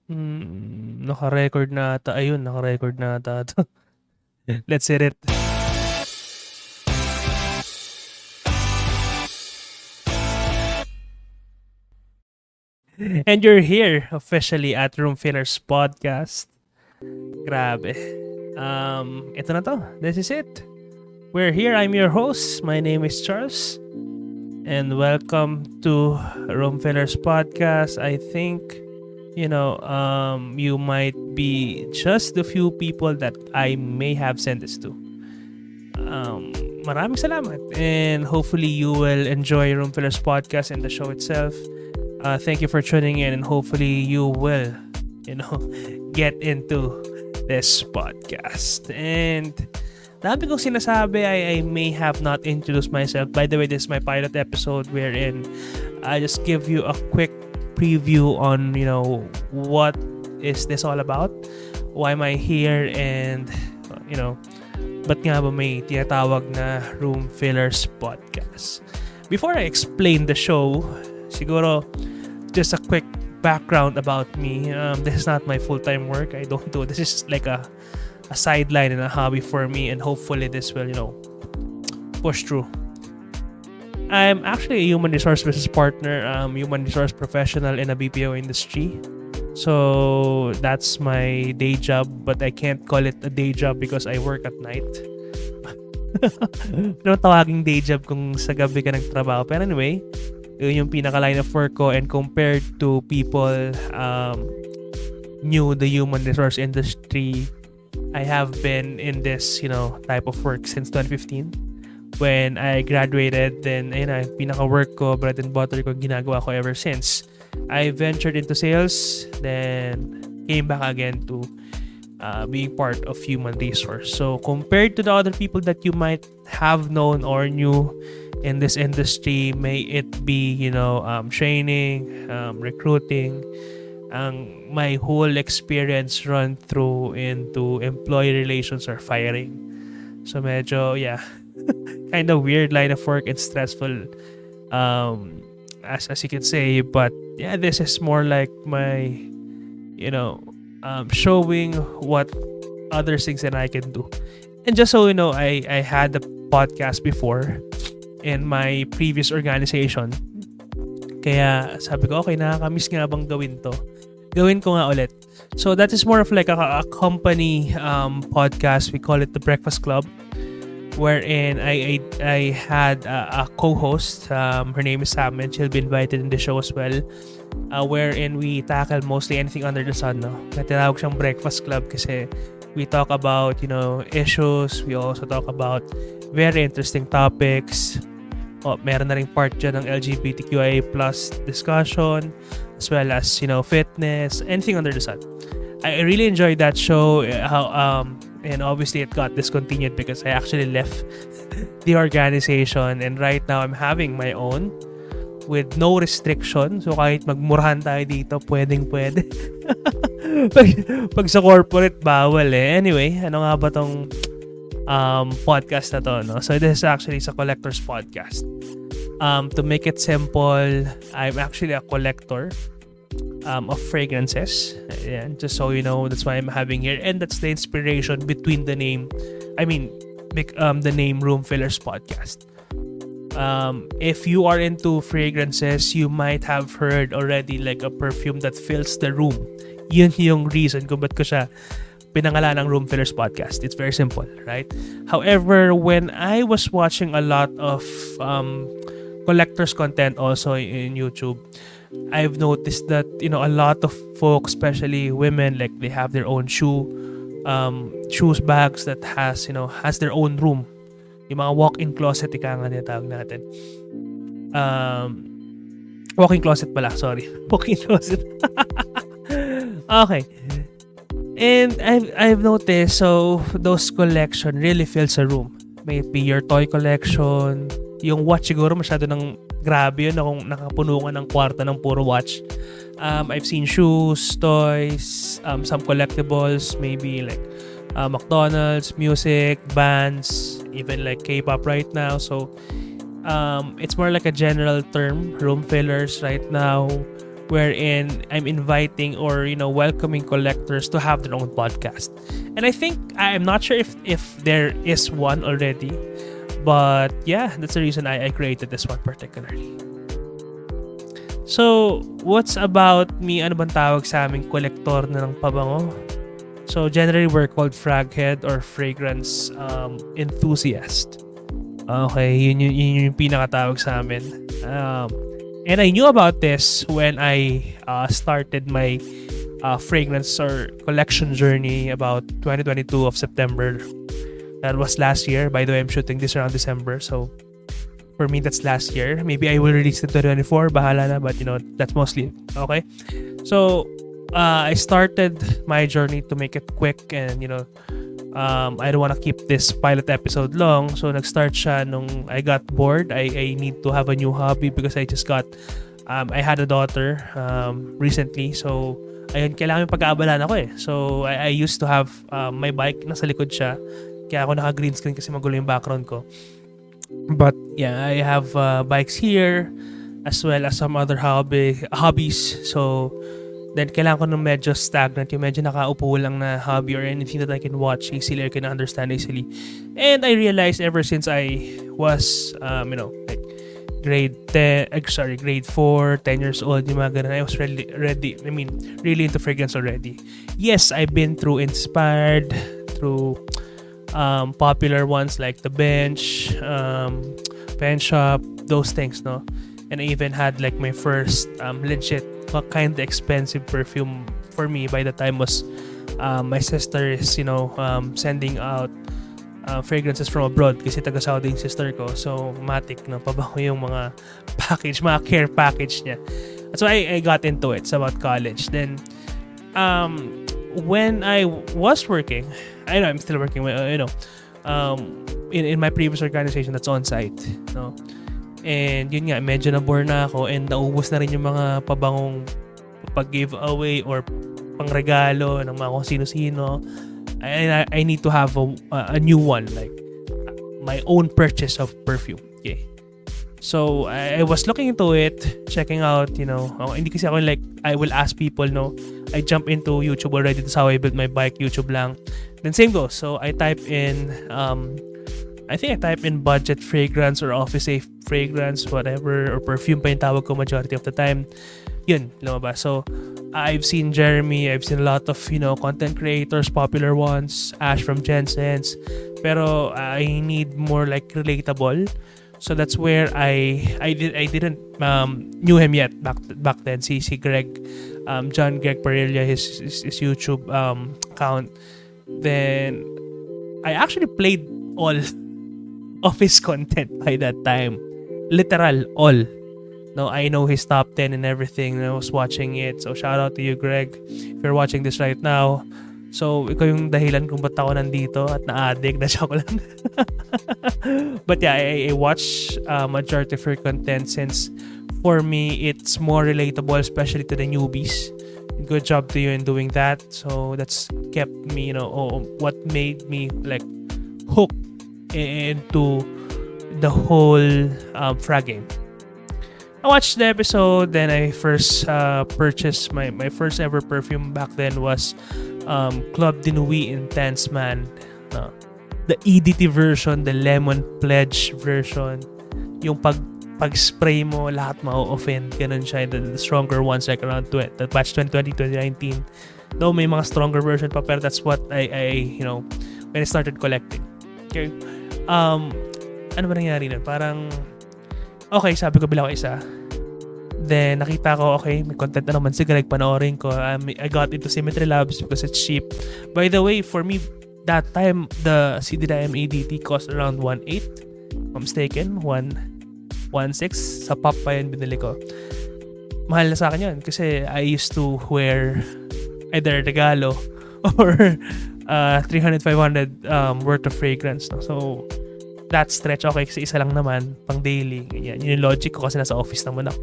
Naka-record na ata. Ayun, naka-record na ata 'to. Let's hit it. And you're here officially at Room Fillers Podcast. Grabe. Ito na 'to. This is it. We're here. I'm your host. My name is Charles. And welcome to Room Fillers Podcast. I think, you might be just the few people that I may have sent this to. Maraming salamat. And hopefully you will enjoy Room Fillers Podcast and the show itself. Thank you for tuning in, and hopefully you will, get into this podcast. And dami kong sinasabi, I may have not introduced myself. By the way, this is my pilot episode wherein I just give you a quick preview on, what is this all about? Why am I here? And, ba't nga ba may tinatawag na Room Fillers Podcast? Before I explain the show, siguro just a quick background about me. This is not my full-time work. I don't do this. Is like a sideline and a hobby for me, and hopefully this will, push through. I'm actually a human resource business partner, human resource professional in a BPO industry. So that's my day job, but I can't call it a day job because I work at night. Pero tawaging day job kung sa gabi ka nagtrabaho. Pero anyway, yun yung pinaka-line of work ko, and compared to people new the human resource industry, I have been in this, type of work since 2015. When I graduated, then pinaka-work ko, bread and butter ko, ginagawa ko ever since. I ventured into sales, then came back again to being part of human resource. So compared to the other people that you might have known or knew in this industry, may it be, training, recruiting, my whole experience run through into employee relations or firing. So medyo, kind of weird line of work and stressful, as you can say. But yeah, this is more like my, showing what other things that I can do. And just so you know, I had a podcast before in my previous organization. Kaya sabi ko, okay, nakakamiss nga bang gawin to? Gawin ko nga ulit. So that is more of like a company podcast. We call it the Breakfast Club, wherein I had a co-host. Her name is Sam, and she'll be invited in the show as well. Wherein we tackle mostly anything under the sun. No? Tinawag siyang Breakfast Club kasi we talk about, issues. We also talk about very interesting topics. Meron na ring part dyan ng LGBTQIA+ discussion, as well as, fitness, anything under the sun. I really enjoyed that show. And obviously it got discontinued because I actually left the organization, and right now I'm having my own with no restriction. So kahit magmurahan tayo dito, pwede. pag sa corporate, bawal eh. Anyway, ano nga ba tong podcast na to, no? So this is actually a collector's podcast. To make it simple, I'm actually a collector of fragrances. Yeah, just so you know, that's why I'm having here, and that's the inspiration between the name. The name Room Fillers Podcast. If you are into fragrances, you might have heard already like a perfume that fills the room. Yun yung reason kung ba't ko siya pinangalan ng Room Fillers Podcast. It's very simple, right? However, when I was watching a lot of collectors content also in YouTube, I've noticed that, a lot of folks, especially women, like they have their own shoes bags that has their own room. Yung mga walk-in closet, ika nga tinatawag natin. Walk-in closet pala, sorry. Walk-in closet. Okay. And I've noticed, so those collection really fills a room. May it be your toy collection, yung watch siguro masyado ng grabe yun, kung nakapuno ka ng kwarto ng puro watch. I've seen shoes, toys, some collectibles, maybe like McDonald's, music, bands, even like K-pop right now. So it's more like a general term, room fillers right now. wherein I'm inviting or welcoming collectors to have their own podcast. And I think I'm not sure if there is one already, but yeah, that's the reason I created this one particularly. So, what's about me? Ano bang tawag sa aming kolektor na ng pabango? So, generally, we're called fraghead or fragrance enthusiast. Okay, yun yung pinakatawag sa amin. And I knew about this when I started my fragrance or collection journey about 2022 of September. That was last year. By the way, I'm shooting this around December. So, for me, that's last year. Maybe I will release it in 2024. Bahala na. But, that's mostly it. Okay? So, I started my journey to make it quick and, I don't want to keep this pilot episode long. So, nag-start siya nung I got bored. I need to have a new hobby because I just got, I had a daughter recently. So, ayun, kailangan yung pag-aabalan ako eh. So, I used to have my bike. Nasa likod siya. Kaya ako naka-green screen kasi magulo yung background ko. But yeah, I have bikes here as well as some other hobbies. So then kailangan ko ng medyo stagnant, yung medyo nakaupo lang na hobby or anything that I can watch easily or can understand easily. And I realized ever since I was like grade 4, 10 years old, yung mga ganun, I was really into fragrance already. Yes, I've been inspired through popular ones like The Bench, Pen Shop, those things, no? And I even had like my first legit kind of expensive perfume for me by the time was my sister is sending out fragrances from abroad kasi taga-Saudi yung sister ko. So matik na pabango yung mga care package niya. So I got into it. It's about college. Then when I was working, I know I'm still working, in my previous organization that's on site, no? And yun nga, medyo na-bore na ako and naubos na rin yung mga pabangong pag-giveaway or pangregalo ng mga kung sino-sino. I need to have a new one, like my own purchase of perfume. Okay. So I was looking into it, checking out, hindi kasi ako like, I will ask people, no? I jump into YouTube already. That's how I built my bike, YouTube lang. Then same goes. So I type in, I think I type in budget fragrance or office safe fragrance, whatever, or perfume pa yung tawag ko majority of the time. Yun, lumabas. So I've seen Jeremy, I've seen a lot of, content creators, popular ones, Ash from Jensen's. Pero I need more like relatable. So that's where I didn't knew him yet back then. Si Greg, John Greg Parilla, his YouTube account. Then I actually played all of his content by that time, literal all. No, I know his top 10 and everything. And I was watching it. So shout out to you, Greg, if you're watching this right now. So, ikaw yung dahilan kung ba't ako nandito at na-addict na siya ko lang. But yeah, I watch majority of her content since for me, it's more relatable, especially to the newbies. Good job to you in doing that. So, that's kept me, what made me like hook into the whole frag game. I watched the episode, then I first purchased my first ever perfume back then was Club de Nuit Intense Man. The EDT version, the Lemon Pledge version. Yung pag-spray mo, lahat ma-offend. Ganun siya. The stronger ones like around the batch 2020, 2019. Though may mga stronger version pa, pero that's what I when I started collecting. Okay. Ano ba nangyari nun? Parang okay, sabi ko bilang isa. Then, nakita ko, okay, may content na naman si Greg, panoorin ko. I got into Symmetry Labs because it's cheap. By the way, for me, that time, the CDIM ADT cost around 1.8. If I'm mistaken, 1.6. Sa pop pa yun binili ko. Mahal na sa akin yun kasi I used to wear either regalo or 300-500 worth of fragrance. No? So, that stretch, okay, kasi isa lang naman, pang daily. Ganyan. Yun yung logic ko kasi nasa office naman ako.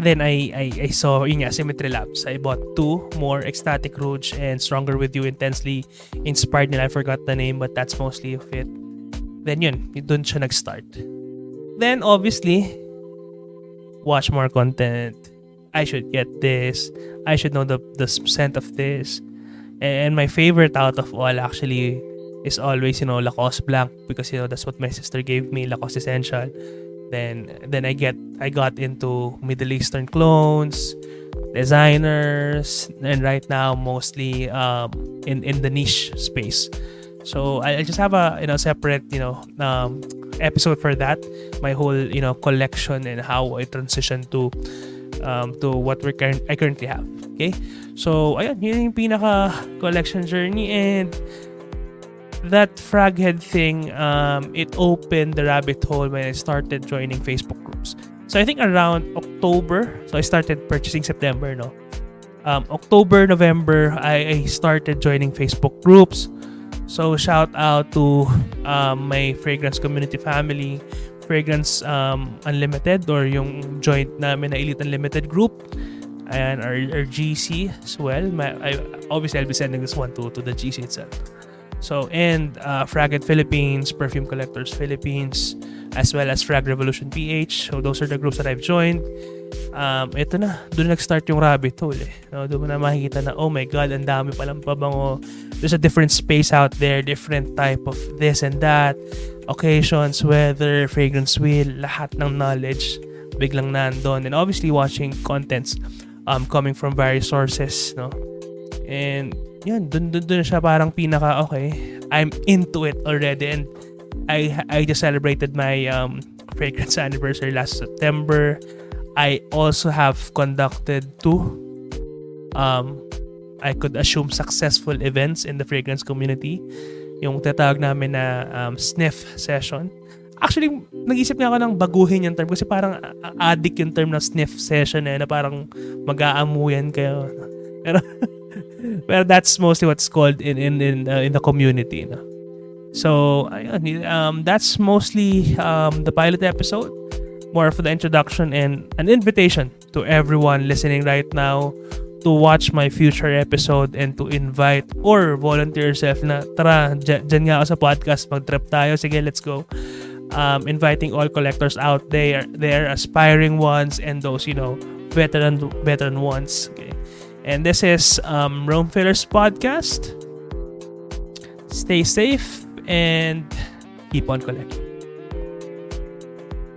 Then I saw Symmetry Labs. I bought 2 more, Ecstatic Rouge and Stronger With You, Intensely Inspired nila. I forgot the name, but that's mostly of it. Then yun, dun siya nag-start. Then obviously, watch more content. I should get this. I should know the scent of this. And my favorite out of all actually is always, Lacoste Blanc, because that's what my sister gave me, Lacoste Essential. Then I got into Middle Eastern clones, designers, and right now mostly in the niche space. So I just have a separate episode for that, my whole collection and how I transition to what I currently have. Okay, so ayun, yun yung pinaka collection journey. And that fraghead thing, it opened the rabbit hole when I started joining Facebook groups. So I think around October, so I started purchasing September, no? October, November, I started joining Facebook groups. So shout out to my fragrance community family, Fragrance Unlimited, or yung joint namin na Elite Unlimited group, and our GC as well. Obviously I'll be sending this one to the GC itself. So, and Fraged Philippines, Perfume Collectors Philippines, as well as Frag Revolution PH. So those are the groups that I've joined. Ito na, doon nag-start yung rabbit hole eh. Doon mo na makikita na, oh my God, ang dami palang pabango. There's a different space out there, different type of this and that, occasions, weather, fragrance wheel, lahat ng knowledge biglang nandun. And obviously watching contents coming from various sources, no? And yun, dun siya parang pinaka, okay, I'm into it already. And I just celebrated my fragrance anniversary last September. I also have conducted two I could assume successful events in the fragrance community. Yung tatawag namin na sniff session. Actually, nag-isip nga ako ng baguhin yung term kasi parang addict yung term na sniff session na parang mag-aamuyan kayo. Pero that's mostly what's called in the community, no? So ayun, that's mostly the pilot episode, more of the introduction and an invitation to everyone listening right now to watch my future episode and to invite or volunteer yourself na tara, dyan nga ako sa podcast, mag-trip tayo, sige, let's go. Inviting all collectors out there, aspiring ones and those, veteran ones. Okay. And this is Rome Fillers Podcast. Stay safe and keep on collecting.